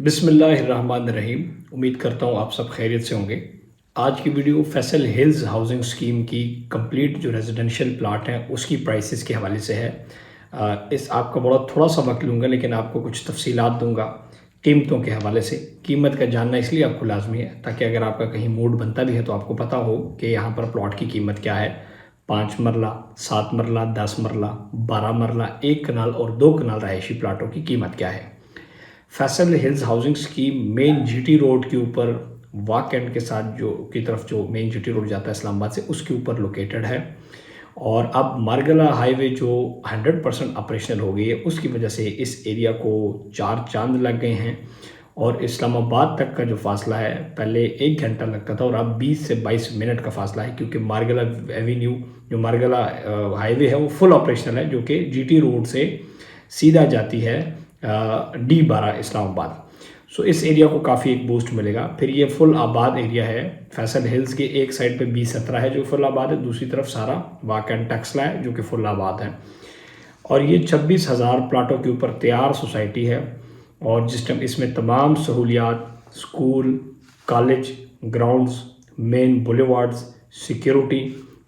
बिस्मिल्लाहिर्रहमानिर्रहीम। उम्मीद करता हूँ आप सब खैरियत से होंगे। आज की video Faisal hills housing scheme की कंप्लीट जो रेजिडेंशियल प्लाट हैं उसकी प्राइसेस के हवाले से है। इस आपका बड़ा थोड़ा सा वक्त लूँगा लेकिन आपको कुछ तफसीलात दूँगा कीमतों के हवाले से। कीमत का जानना इसलिए आपको लाजमी है ताकि अगर आपका कहीं मूड बनता भी है तो आपको पता हो कि यहाँ पर प्लॉट की कीमत क्या है। 5 मरला, 7 मरला, 10 मरला, 12 मरला, 1 कनाल और 2 कनाल रहायशी प्लाटों की कीमत क्या है। Faisal hills housing scheme main GT road के ऊपर वाक एंड के साथ जो मेन जीटी रोड जाता है इस्लामाबाद से उसके ऊपर लोकेटेड है। और अब मारगला हाईवे जो 100% ऑपरेशनल हो गई है उसकी वजह से इस एरिया को 4 चांद लग गए हैं। और इस्लामाबाद तक का जो फासला है पहले 1 घंटा लगता था और अब 20 से 22 मिनट का फासला है, क्योंकि मारगला एवेन्यू जो मारगला हाईवे है वो फुल ऑपरेशनल है, जो कि जीटी रोड से सीधा जाती है D12 इस्लामाबाद। सो इस एरिया को काफ़ी एक बूस्ट मिलेगा। फिर ये फुल आबाद एरिया है। फैसल हिल्स के एक साइड पे B17 है जो फुल आबाद है, दूसरी तरफ सारा वाक एंड टक्सला है जो कि फुल आबाद है। और ये 26,000 प्लाटों के ऊपर तैयार सोसाइटी है और जिस टाइम इसमें तमाम सहूलियात, school, college, grounds, main boulevards, security,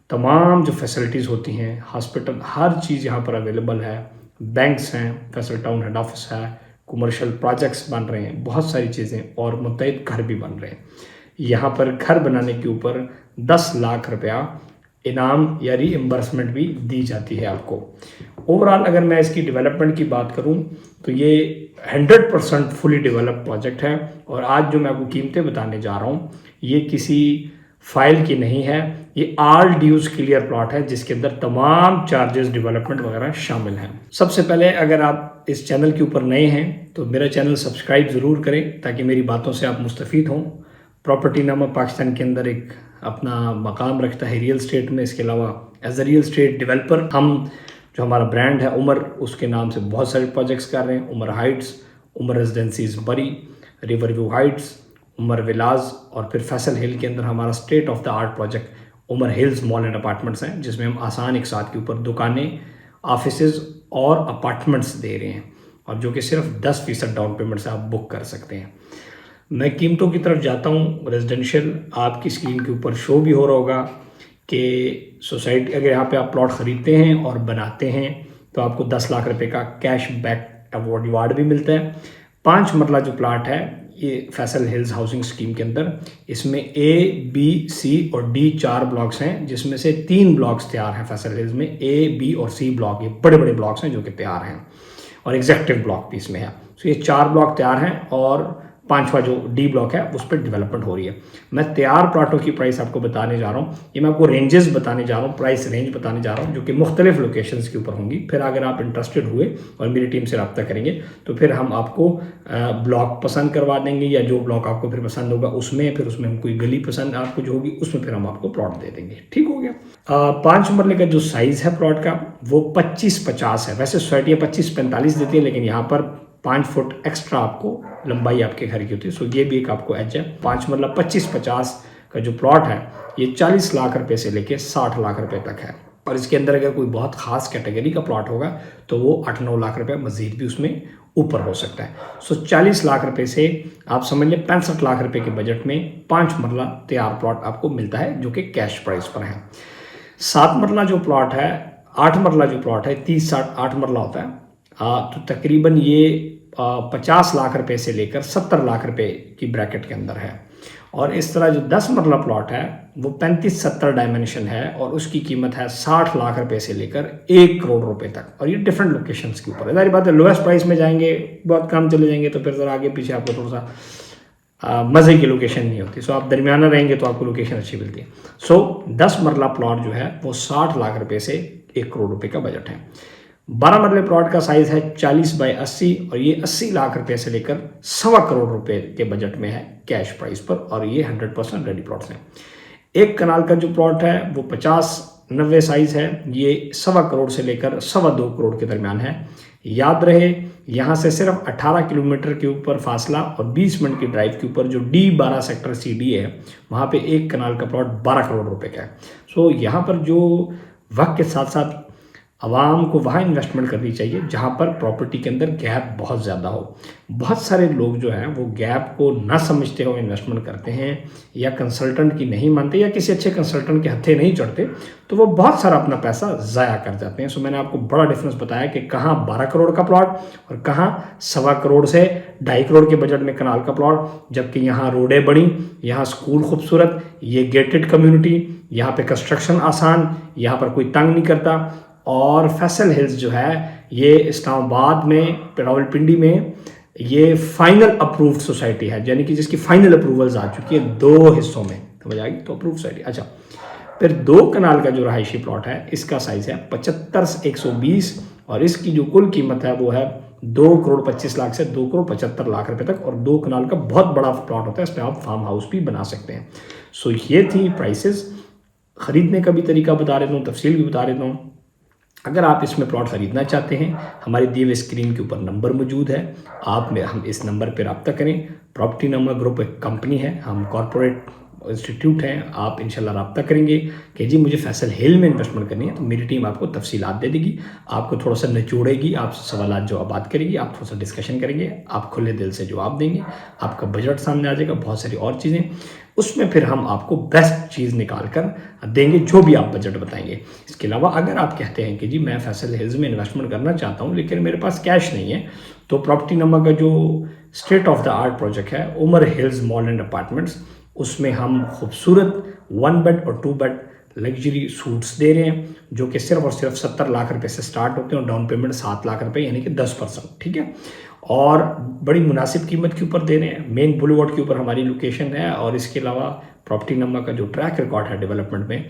तमाम जो फैसिलिटीज़ होती हैं, हॉस्पिटल, हर चीज़ यहाँ पर अवेलेबल है। बैंक्स हैं, फैसल टाउन हेड ऑफिस है, कमर्शियल प्रोजेक्ट्स बन रहे हैं, बहुत सारी चीज़ें, और मुतअद्दिद घर भी बन रहे हैं। यहाँ पर घर बनाने के ऊपर 10 लाख रुपया इनाम या रीइम्बर्समेंट भी दी जाती है आपको। ओवरऑल अगर मैं इसकी डेवलपमेंट की बात करूँ तो ये 100% फुली डेवलप प्रोजेक्ट है। और आज जो मैं आपको कीमतें बताने जा रहा हूँ ये किसी फाइल की नहीं है, ये ऑल ड्यूज क्लियर प्लॉट है जिसके अंदर तमाम चार्जेस, डेवलपमेंट वगैरह शामिल हैं। सबसे पहले अगर आप इस चैनल के ऊपर नए हैं तो मेरा चैनल सब्सक्राइब ज़रूर करें ताकि मेरी बातों से आप मुस्तफ़ीद हों। प्रॉपर्टी नामा पाकिस्तान के अंदर एक अपना मकाम रखता है रियल स्टेट में। इसके अलावा as a real estate developer हम जो हमारा ब्रांड है उमर, उसके नाम से बहुत सारे प्रोजेक्ट्स कर रहे हैं। उमर हाइट्स, उमर रेजिडेंसीज बरी, river view heights, Umar villas, और फिर फैसल हिल के अंदर हमारा state of the art project Umar hills mall and apartments हैं, जिसमें हम आसान एक साथ के ऊपर दुकानें, ऑफिसेज और अपार्टमेंट्स दे रहे हैं, और जो कि सिर्फ 10% डाउन पेमेंट से आप बुक कर सकते हैं। मैं कीमतों की तरफ जाता हूँ। रेजिडेंशियल आपकी स्क्रीन के ऊपर शो भी हो रहा होगा कि सोसाइटी, अगर यहाँ पे आप प्लॉट ख़रीदते हैं और बनाते हैं तो आपको 10 लाख रुपए का कैश बैक रिवार्ड भी मिलता है। 5 मरला जो प्लाट है ये फैसल हिल्स हाउसिंग स्कीम के अंदर, इसमें A, B, C और D 4 ब्लॉक्स हैं, जिसमें से 3 ब्लॉक्स तैयार हैं फैसल हिल्स में। A, B और C ब्लॉक ये बड़े बड़े ब्लॉक्स हैं जो कि तैयार हैं, और एग्जेक्टिव ब्लॉक भी इसमें है। तो ये 4 ब्लॉक तैयार हैं और 5वां जो D ब्लॉक है उस पर डेवलपमेंट हो रही है। मैं तैयार प्लाटों की प्राइस आपको बताने जा रहा हूँ। ये मैं आपको रेंजेस बताने जा रहा हूँ, प्राइस रेंज बताने जा रहा हूँ जो कि मुख्तलिफ लोकेशंस के ऊपर होंगी। फिर अगर आप इंटरेस्टेड हुए और मेरी टीम से रब्ता करेंगे तो फिर हम आपको ब्लॉक पसंद करवा देंगे, या जो ब्लॉक आपको फिर पसंद होगा उसमें, फिर उसमें हम कोई गली पसंद आपको जो होगी उसमें फिर हम आपको प्लॉट दे देंगे। ठीक हो गया। 5 मरले का जो साइज़ है प्लॉट का वो 25-50 है। वैसे सोसाइटियाँ 25-45 देती है, लेकिन यहाँ पर 5 फुट एक्स्ट्रा आपको लंबाई आपके घर की होती है। सो ये भी एक आपको एज है। 5 मरला 25-50 का जो प्लॉट है ये 40 लाख रुपए से लेके 60 लाख रुपए तक है। और इसके अंदर अगर कोई बहुत खास कैटेगरी का प्लॉट होगा तो वो 8-9 लाख रुपए मजीद भी उसमें ऊपर हो सकता है। सो 40 लाख रुपए से आप समझ लें 65 लाख रुपए के बजट में 5 मरला तैयार प्लॉट आपको मिलता है जो कि कैश प्राइस पर है। 7 मरला जो प्लॉट है, 8 मरला जो प्लॉट है, 30-60-8 मरला होता है, तो तकरीबन ये 50 लाख रुपए से लेकर 70 लाख रुपए की ब्रैकेट के अंदर है। और इस तरह जो 10 मरला प्लॉट है वो 35-70 डायमेंशन है और उसकी कीमत है 60 लाख रुपए से लेकर 1 करोड़ रुपए तक। और ये डिफरेंट लोकेशंस के ऊपर है। जाहिर बात है लोएस्ट प्राइस में जाएंगे, बहुत कम चले जाएंगे तो फिर ज़रा आगे पीछे आपको थोड़ा सा मज़े की लोकेशन नहीं होती। सो आप दरमियाना रहेंगे तो आपको लोकेशन अच्छी मिलती है। सो 10 मरला प्लॉट जो है वो 60 लाख रुपए से 1 करोड़ रुपए का बजट है। 12 मरले प्लॉट का साइज है 40/80 और ये 80 लाख रुपए से लेकर 1.25 करोड़ रुपए के बजट में है कैश प्राइस पर, और ये 100% रेडी प्लॉट्स हैं। 1 कनाल का जो प्लॉट है वो 50-90 साइज है, ये 1.25 करोड़ से लेकर 2.25 करोड़ के दरमियान है। याद रहे यहाँ से सिर्फ 18 किलोमीटर के ऊपर फासला और 20 मिनट की ड्राइव के ऊपर जो D12 सेक्टर CD है वहाँ पे 1 कनाल का प्लॉट 12 करोड़ रुपए का है। सो यहाँ पर जो वक्त के साथ साथ आवाम को वहाँ इन्वेस्टमेंट करनी चाहिए जहाँ पर प्रॉपर्टी के अंदर गैप बहुत ज़्यादा हो। बहुत सारे लोग जो हैं वो गैप को ना समझते हुए इन्वेस्टमेंट करते हैं, या कंसल्टेंट की नहीं मानते, या किसी अच्छे कंसल्टेंट के हत्थे नहीं चढ़ते, तो वो बहुत सारा अपना पैसा ज़ाया कर जाते हैं। सो मैंने आपको बड़ा डिफरेंस बताया कि कहाँ 12 करोड़ का प्लॉट और कहाँ 1.25 करोड़ से 2.5 करोड़ के बजट में कनाल का प्लॉट, जबकि यहाँ रोडें बड़ी, यहाँ स्कूल खूबसूरत, ये गेटेड कम्युनिटी, यहाँ पे कंस्ट्रक्शन आसान, यहाँ पर कोई तंग नहीं करता। और फैसल हिल्स जो है ये इस्लामाबाद में, रावलपिंडी में, ये फाइनल अप्रूव्ड सोसाइटी है, यानी कि जिसकी फाइनल अप्रूवल्स आ चुकी है 2 हिस्सों में, समझ आएगी, तो अप्रूव सोसाइटी। अच्छा, फिर 2 कनाल का जो रहायशी प्लॉट है इसका साइज़ है 75/120 और इसकी जो कुल कीमत है वो है 2,25,00,000 से 2,75,00,000 रुपए तक। और 2 कनाल का बहुत बड़ा प्लॉट होता है, इस पर आप फार्म हाउस भी बना सकते हैं। सो ये थी प्राइसेस। ख़रीदने का भी तरीका बता देता हूँ, तफसील भी बता देता हूँ। अगर आप इसमें प्लॉट ख़रीदना चाहते हैं, हमारे दिए हुए स्क्रीन के ऊपर नंबर मौजूद है, हम इस नंबर पर रब्ता करें। प्रॉपर्टी नंबर ग्रुप एक कंपनी है, हम कॉरपोरेट इंस्टीट्यूट हैं। आप इंशाल्लाह रब्ता करेंगे कि जी मुझे फैसल हिल में इन्वेस्टमेंट करनी है, तो मेरी टीम आपको तफसीलात दे देगी, आपको थोड़ा सा निचोड़ेगी, आपसे सवालात जवाबात करेगी, आप थोड़ा सा डिस्कशन करेंगे, आप खुले दिल से जवाब देंगे, आपका बजट सामने आ जाएगा, बहुत सारी और चीज़ें, उसमें फिर हम आपको बेस्ट चीज़ निकाल कर देंगे जो भी आप बजट बताएंगे। इसके अलावा अगर आप कहते हैं कि जी मैं फैसल हिल्स में इन्वेस्टमेंट करना चाहता हूँ लेकिन मेरे पास कैश नहीं है, तो प्रॉपर्टी नंबर का जो state of the art project है Umar hills mall and apartments, उसमें हम खूबसूरत 1 बेड और 2 बेड लग्जरी सूट्स दे रहे हैं जो कि सिर्फ और सिर्फ 70 लाख रुपए से स्टार्ट होते हैं और डाउन पेमेंट 7 लाख रुपए यानी कि 10%, ठीक है। और बड़ी मुनासिब कीमत के ऊपर दे रहे हैं, मेन बुलेवार्ड के ऊपर हमारी लोकेशन है। और इसके अलावा प्रॉपर्टी नंबर का जो ट्रैक रिकॉर्ड है डेवलपमेंट में,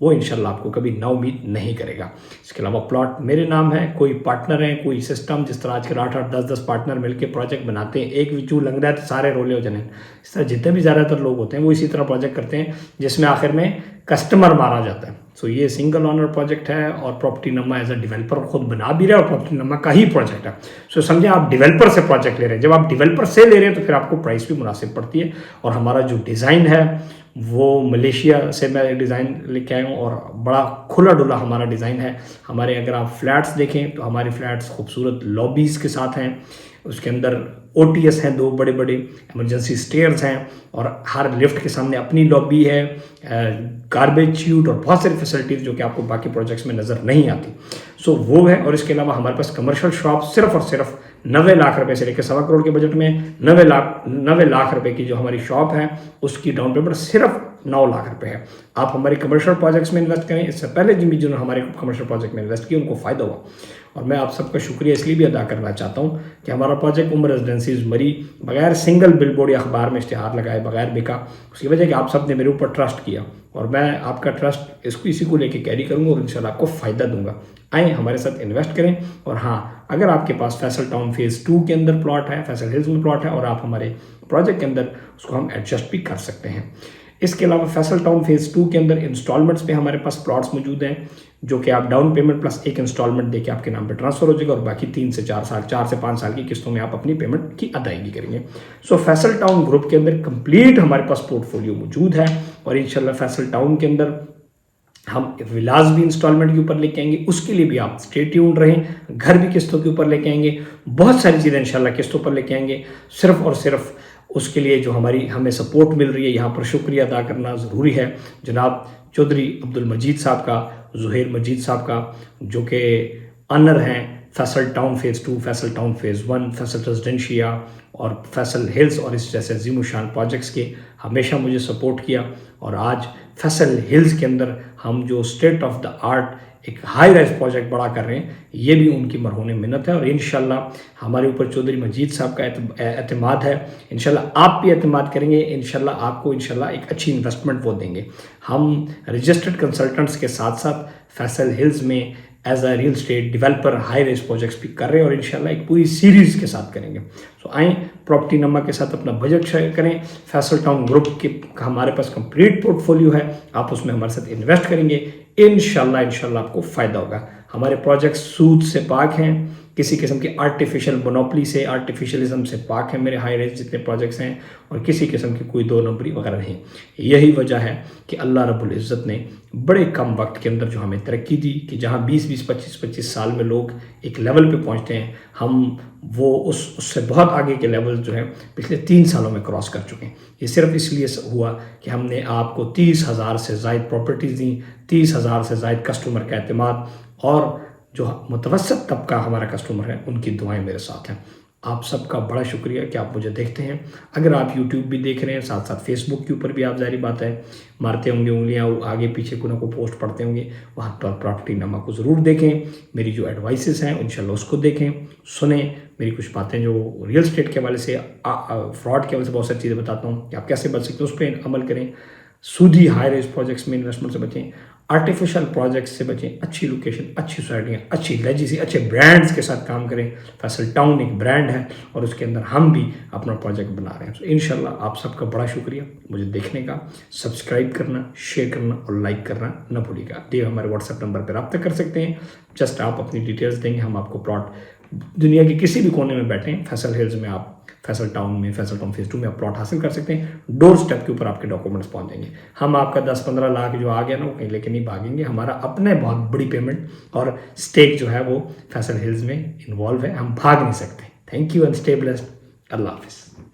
वो इंशाल्लाह आपको कभी नाउमीद नहीं करेगा। इसके अलावा प्लॉट मेरे नाम है, कोई पार्टनर है, कोई सिस्टम, जिस तरह आज के 8-8 10-10 पार्टनर मिलकर प्रोजेक्ट बनाते हैं, एक विचू लग रहा है तो सारे रोले हो जाने, इस तरह जितने भी ज़्यादातर लोग होते हैं वो इसी तरह प्रोजेक्ट करते हैं जिसमें आखिर में कस्टमर मारा जाता है। सो ये सिंगल ऑनर प्रोजेक्ट है और property number as a developer खुद बना भी रहे और प्रॉपर्टी नंबर का ही प्रोजेक्ट है। सो समझे आप डेवलपर से प्रोजेक्ट ले रहे हैं, जब आप डेवलपर से ले रहे हैं तो फिर आपको प्राइस भी मुनासिब पड़ती है। और हमारा जो डिज़ाइन है वो मलेशिया से मैं डिज़ाइन लेके आया हूँ और बड़ा खुला डुला हमारा डिज़ाइन है। हमारे अगर आप फ्लैट्स देखें तो हमारे फ्लैट्स खूबसूरत लॉबीज़ के साथ हैं, उसके अंदर OTS हैं, 2 बड़े बड़े इमरजेंसी स्टेयर्स हैं और हर लिफ्ट के सामने अपनी लॉबी है, गार्बेज च्यूट और बहुत सारी फैसिलिटीज़ जो कि आपको बाकी प्रोजेक्ट्स में नज़र नहीं आती। सो वो है। और इसके अलावा हमारे पास कमर्शियल शॉप सिर्फ और सिर्फ 90 लाख रुपए से लेकर 1.25 करोड़ के बजट में 90 लाख रुपए की जो हमारी शॉप है उसकी डाउन पेमेंट सिर्फ 9 लाख रुपए है। आप हमारे कमर्शियल प्रोजेक्ट्स में इन्वेस्ट करें, इससे पहले जिन्होंने हमारे कमर्शियल प्रोजेक्ट में इन्वेस्ट किया उनको फ़ायदा हुआ। और मैं आप सबका शुक्रिया इसलिए भी अदा करना चाहता हूँ कि हमारा प्रोजेक्ट उमर रेजिडेंसीज मरी बगैर सिंगल बिलबोर्ड या अखबार में इश्तिहार लगाए बगैर बिका, उसकी वजह कि आप सब ने मेरे ऊपर ट्रस्ट किया और मैं आपका ट्रस्ट इसी को लेके कैरी करूँगा और इंशाल्लाह आपको फ़ायदा दूंगा। आए हमारे साथ इन्वेस्ट करें। और हाँ, अगर आपके पास फैसल टाउन फेज़ 2 के अंदर प्लॉट है, फैसल हिल्स में प्लॉट है और आप हमारे प्रोजेक्ट के अंदर उसको हम एडजस्ट भी कर सकते हैं। इसके अलावा फैसल टाउन फेज़ 2 के अंदर इंस्टॉलमेंट्स पे हमारे पास प्लॉट्स मौजूद हैं जो कि आप डाउन पेमेंट प्लस एक इंस्टॉलमेंट देके आपके नाम पे ट्रांसफ़र हो जाएगा और बाकी 3 से 4 साल 4 से 5 साल की किस्तों में आप अपनी पेमेंट की अदायगी करेंगे। सो फैसल टाउन ग्रुप के अंदर कंप्लीट हमारे पास पोर्टफोलियो मौजूद है और इंशाल्लाह फैसल टाउन के अंदर हम विलास भी इंस्टॉलमेंट के ऊपर लेके आएंगे, उसके लिए भी आप स्टे ट्यून्ड रहें। घर भी किस्तों के ऊपर लेके आएंगे, बहुत सारी चीज़ें इंशाल्लाह किस्तों पर लेके आएंगे। सिर्फ और सिर्फ उसके लिए जो हमें सपोर्ट मिल रही है, यहाँ पर शुक्रिया अदा करना ज़रूरी है जनाब चौधरी अब्दुल मजीद साहब का, ज़ुहैर मजीद साहब का, जो कि ऑनर हैं Faisal town phase 2, Faisal town phase 1, Faisal residencia और फैसल हिल्स और इस जैसे अजीम शान प्रोजेक्ट्स के हमेशा मुझे सपोर्ट किया। और आज फैसल हिल्स के अंदर हम जो स्टेट ऑफ द आर्ट एक हाई राइज प्रोजेक्ट बड़ा कर रहे हैं, ये भी उनकी मरहून मिन्नत है। और इंशाल्लाह हमारे ऊपर चौधरी मजीद साहब का एतमाद है, इंशाल्लाह आप भी एतमाद करेंगे, इंशाल्लाह आपको इंशाल्लाह एक अच्छी इन्वेस्टमेंट वो देंगे। हम रजिस्टर्ड कंसल्टेंट्स के साथ साथ फैसल हिल्स में as a real estate developer high rise projects भी कर रहे हैं और इंशाल्लाह एक पूरी सीरीज़ के साथ करेंगे। सो आएँ प्रॉपर्टी नंबर के साथ अपना बजट शेयर करें। फैसल टाउन ग्रुप के हमारे पास कंप्लीट पोर्टफोलियो है, आप उसमें हमारे साथ इन्वेस्ट करेंगे, इंशाल्लाह आपको फ़ायदा होगा। हमारे प्रोजेक्ट्स सूद से पाक हैं, किसी किस्म की आर्टिफिशियल मोनोपली से, आर्टिफिशियलिज्म से पाक है मेरे हाई रेंज जितने प्रोजेक्ट्स हैं, और किसी किस्म की कोई दो नंबरी वगैरह नहीं। यही वजह है कि अल्लाह रब्बुल इज़्ज़त ने बड़े कम वक्त के अंदर जो हमें तरक्की दी कि जहाँ 20-20, 25-25 साल में लोग एक लेवल पे पहुँचते हैं, हम वो उससे बहुत आगे के लेवल जो है पिछले 3 सालों में क्रॉस कर चुके हैं। ये सिर्फ इसलिए हुआ कि हमने आपको 30,000 से ज़ायद प्रॉपर्टीज़ दी, 30,000 से ज़ायद कस्टमर का एतमाद, और जो मुतवस्सत तबका हमारा कस्टमर है उनकी दुआएं मेरे साथ हैं। आप सबका बड़ा शुक्रिया कि आप मुझे देखते हैं। अगर आप यूट्यूब भी देख रहे हैं, साथ साथ फेसबुक के ऊपर भी आप ज़ाहिर बात है मारते होंगे उंगलियां, आगे पीछे को ना को पोस्ट पढ़ते होंगे, वहाँ पर प्रॉपर्टी नामा को ज़रूर देखें। मेरी जो एडवाइसेस हैं इंशाल्लाह उसको देखें, सुने। मेरी कुछ बातें जो रियल स्टेट के हवाले से, फ्रॉड के हवाले से बहुत सारी चीज़ें बताता हूँ कि आप कैसे बच सकते हैं, उस पर अमल करें। सूदी हाई रेंज प्रोजेक्ट्स में इन्वेस्टमेंट से बचें, आर्टिफिशियल प्रोजेक्ट्स से बचें, अच्छी लोकेशन, अच्छी सोसाइटियाँ, अच्छी लेजिसी, अच्छे ब्रांड्स के साथ काम करें। फैसल टाउन एक ब्रांड है और उसके अंदर हम भी अपना प्रोजेक्ट बना रहे हैं। तो इंशाल्लाह आप सबका बड़ा शुक्रिया मुझे देखने का। सब्सक्राइब करना, शेयर करना और लाइक करना न भूलिएगा। दिए हमारे व्हाट्सएप नंबर पर रब्ता कर सकते हैं। जस्ट आप अपनी डिटेल्स देंगे, हम आपको प्लॉट दुनिया के किसी भी कोने में बैठे हैं, फैसल हिल्स में, आप फैसल टाउन में, फैसल टाउन फेज 2 में आप प्लॉट हासिल कर सकते हैं। डोर स्टेप के ऊपर आपके डॉक्यूमेंट्स पहुंच जाएंगे। हम आपका 10-15 लाख जो आ गया ना वो कहीं लेके नहीं भागेंगे। हमारा अपने बहुत बड़ी पेमेंट और स्टेक जो है वो फैसल हिल्स में इन्वॉल्व है, हम भाग नहीं सकते। Thank you and stay blessed. अल्लाह हाफिज़।